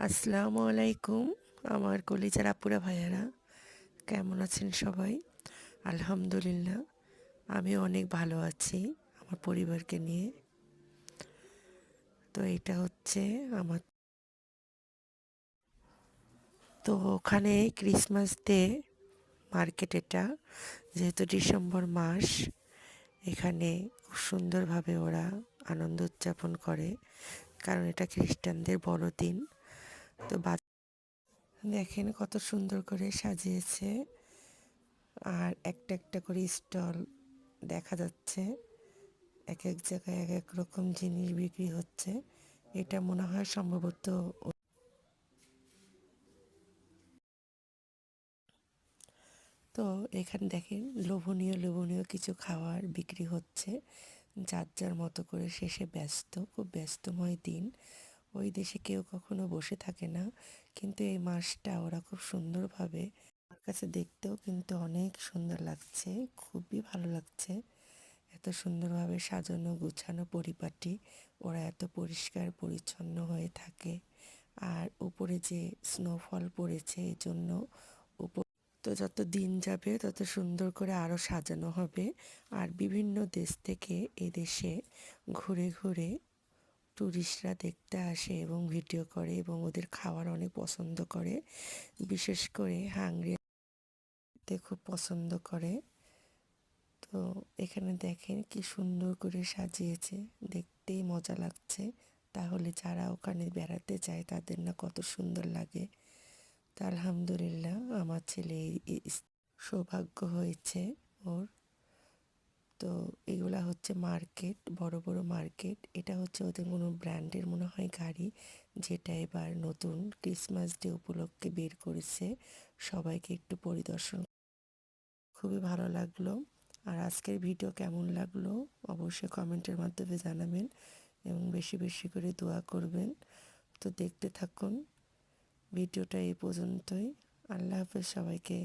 আসসালামু আলাইকুম। আমার কলিজার আপুরা ভাইয়ারা, কেমন আছেন সবাই? আলহামদুলিল্লাহ, আমি অনেক ভালো আছি আমার পরিবারকে নিয়ে। তো এটা হচ্ছে আমার, তো ওখানে ক্রিসমাস ডে মার্কেট, এটা যেহেতু ডিসেম্বর মাস, এখানে খুব সুন্দরভাবে ওরা আনন্দ উদযাপন করে, কারণ এটা খ্রিস্টানদের বড়দিন। তো দেখেন কত সুন্দর করে সাজিয়েছে, আর একটা একটা করে স্টল দেখা যাচ্ছে। এক এক জায়গায় এক এক রকম জিনিস বিক্রি হচ্ছে। এটা মনে হয় সম্ভবত, তো এখানে দেখেন লোভনীয় লোভনীয় কিছু খাবার বিক্রি হচ্ছে, যার যার মতো করে। শেষে ব্যস্ত, খুব ব্যস্তময় দিন। ওই দেশে কেউ কখনো বসে থাকে না, কিন্তু এই মাসটা ওরা খুব সুন্দরভাবে, আমার কাছে দেখতেও কিন্তু অনেক সুন্দর লাগছে, খুবই ভালো লাগছে। এত সুন্দরভাবে সাজানো গুছানো পরিপাটি, ওরা এত পরিষ্কার পরিচ্ছন্ন হয়ে থাকে। আর উপরে যে স্নোফল পড়েছে, এই জন্য উপর, তো যত দিন যাবে তত সুন্দর করে আরও সাজানো হবে। আর বিভিন্ন দেশ থেকে এদেশে ঘুরে ঘুরে ট্যুরিস্টরা দেখতে আসে এবং ভিডিও করে, এবং ওদের খাবার অনেক পছন্দ করে। বিশেষ করে হাংরিতে খুব পছন্দ করে। তো এখানে দেখেন কি সুন্দর করে সাজিয়েছে, দেখতেই মজা লাগছে। তাহলে যারা ওখানে বেড়াতে যায় তাদের না কত সুন্দর লাগে। তা আলহামদুলিল্লাহ, আমার ছেলে সৌভাগ্য হয়েছে ওর। তো এগুলা হচ্ছে মার্কেট, বড় বড় মার্কেট। এটা হচ্ছে ওদের কোনো ব্র্যান্ডের মনে হয় গাড়ি, যেটা এবার নতুন ক্রিসমাস ডে উপলক্ষে বের করেছে। সবাইকে একটু পরিদর্শন, খুবই ভালো লাগলো। আর আজকের ভিডিও কেমন লাগলো অবশ্যই কমেন্টের মাধ্যমে জানাবেন, এবং বেশি বেশি করে দোয়া করবেন। তো দেখতে থাকুন, ভিডিওটা এই পর্যন্তই। আল্লাহ হাফেজ সবাইকে।